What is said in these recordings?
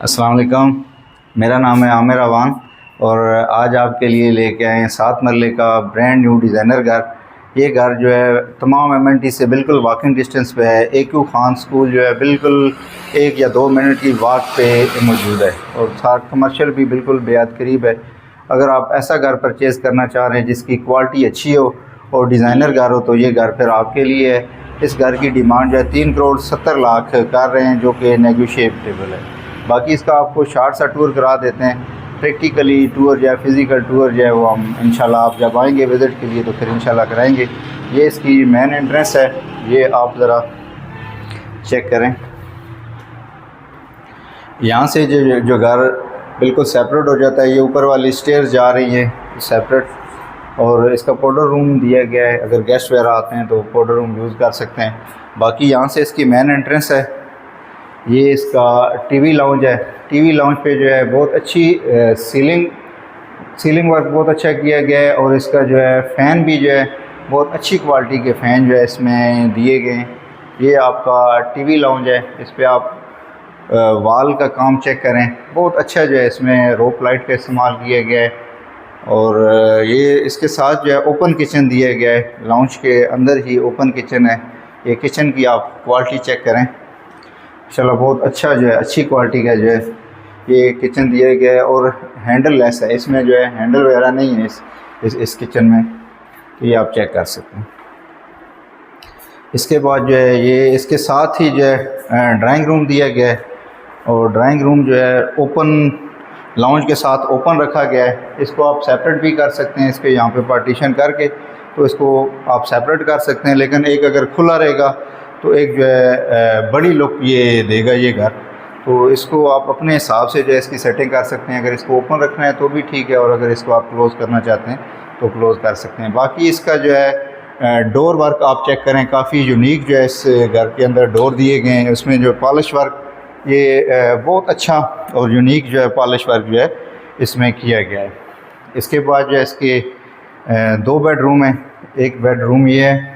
अस्सलाम वालेकुम। मेरा नाम है आमिर अवान और आज आपके लिए लेके आए हैं 7 मरले का ब्रांड न्यू डिज़ाइनर घर। ये घर जो है तमाम एमएनटी से बिल्कुल वॉकिंग डिस्टेंस पे है। AQ खान स्कूल जो है बिल्कुल 1 या 2 मिनट की वॉक पे मौजूद है और साथ कमर्शियल भी बिल्कुल बेहद करीब है। अगर आप ऐसा घर परचेज़ करना चाह रहे हैं जिसकी क्वालिटी अच्छी हो और डिज़ाइनर घर हो तो ये घर फिर आपके लिए है। इस घर की डिमांड जो है 3 करोड़ 70 लाख कर रहे हैं, जो कि नेगोशिएबल है। बाकी इसका आपको शॉर्ट सा टूर करा देते हैं। प्रैक्टिकली टूर जो है, फ़िज़िकल टूर जो है वो हम इंशाल्लाह आप जब आएंगे विज़िट के लिए तो फिर इंशाल्लाह कराएंगे। ये इसकी मेन एंट्रेंस है, ये आप ज़रा चेक करें। यहाँ से जो घर बिल्कुल सेपरेट हो जाता है, ये ऊपर वाली स्टेयर्स जा रही है सेपरेट, और इसका पाउडर रूम दिया गया है। अगर गेस्ट वगैरह आते हैं तो पाउडर रूम यूज़ कर सकते हैं। बाकी यहाँ से इसकी मेन एंट्रेंस है। ये इसका टीवी लाउंज है। टीवी लाउंज पे जो है बहुत अच्छी सीलिंग वर्क बहुत अच्छा किया गया है और इसका जो है फ़ैन भी जो है बहुत अच्छी क्वालिटी के फ़ैन जो है इसमें दिए गए हैं। ये आपका टीवी लाउंज है। इस पे आप वाल का काम चेक करें, बहुत अच्छा जो है इसमें रोप लाइट का इस्तेमाल किया गया है। और ये इसके साथ जो है ओपन किचन दिया गया है। लाउंज के अंदर ही ओपन किचन है। ये किचन की आप क्वालिटी चेक करें, इंशाल्लाह बहुत अच्छा जो है अच्छी क्वालिटी का जो है ये किचन दिया गया है और हैंडल लेस है। इसमें जो है हैंडल वगैरह नहीं है इस किचन में, तो ये आप चेक कर सकते हैं। इसके बाद जो है ये इसके साथ ही जो है ड्राइंग रूम दिया गया है और ड्राइंग रूम जो है ओपन लाउंज के साथ ओपन रखा गया है। इसको आप सेपरेट भी कर सकते हैं, इसके यहाँ पे पार्टीशन करके तो इसको आप सेपरेट कर सकते हैं। लेकिन एक अगर खुला रहेगा तो एक जो है बड़ी लुक ये देगा ये घर, तो इसको आप अपने हिसाब से जो है इसकी सेटिंग कर सकते हैं। अगर इसको ओपन रखना है तो भी ठीक है, और अगर इसको आप क्लोज़ करना चाहते हैं तो क्लोज़ कर सकते हैं। बाकी इसका जो है डोर वर्क आप चेक करें, काफ़ी यूनिक जो है इस घर के अंदर डोर दिए गए हैं। उसमें जो पॉलिश वर्क ये बहुत अच्छा और यूनिक जो है पॉलिश वर्क जो है इसमें किया गया है। इसके बाद जो है इसके 2 बेडरूम हैं। एक बेडरूम ये है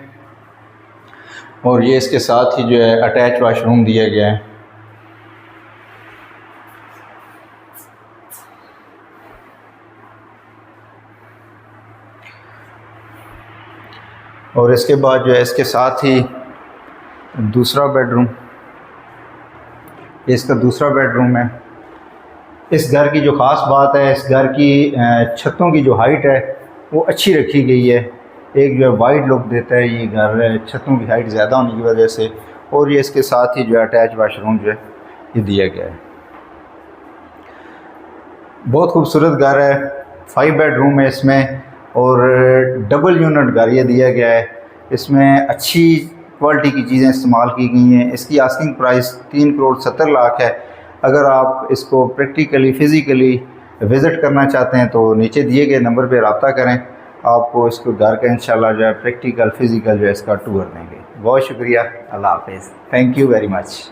और ये इसके साथ ही जो है अटैच वाशरूम दिया गया है। और इसके बाद जो है इसके साथ ही दूसरा बेडरूम, इसका दूसरा बेडरूम है। इस घर की जो ख़ास बात है, इस घर की छतों की जो हाइट है वो अच्छी रखी गई है। एक जो है वाइड लुक देता है ये घर छतों की हाइट ज़्यादा होने की वजह से। और ये इसके साथ ही जो है अटैच वाशरूम जो है ये दिया गया है। बहुत खूबसूरत घर है। 5 बेडरूम है इसमें और डबल यूनिट घर ये दिया गया है। इसमें अच्छी क्वालिटी की चीज़ें इस्तेमाल की गई हैं। इसकी आस्किंग प्राइस 3 करोड़ 70 लाख है। अगर आप इसको प्रैक्टिकली फ़िज़िकली विज़िट करना चाहते हैं तो नीचे दिए गए नंबर पर रब्ता करें। आपको इसको घर का इंशाल्लाह जो है प्रैक्टिकल फ़िज़िकल जो है इसका टूर देंगे। बहुत शुक्रिया। अल्लाह हाफ़िज़। Thank you very much.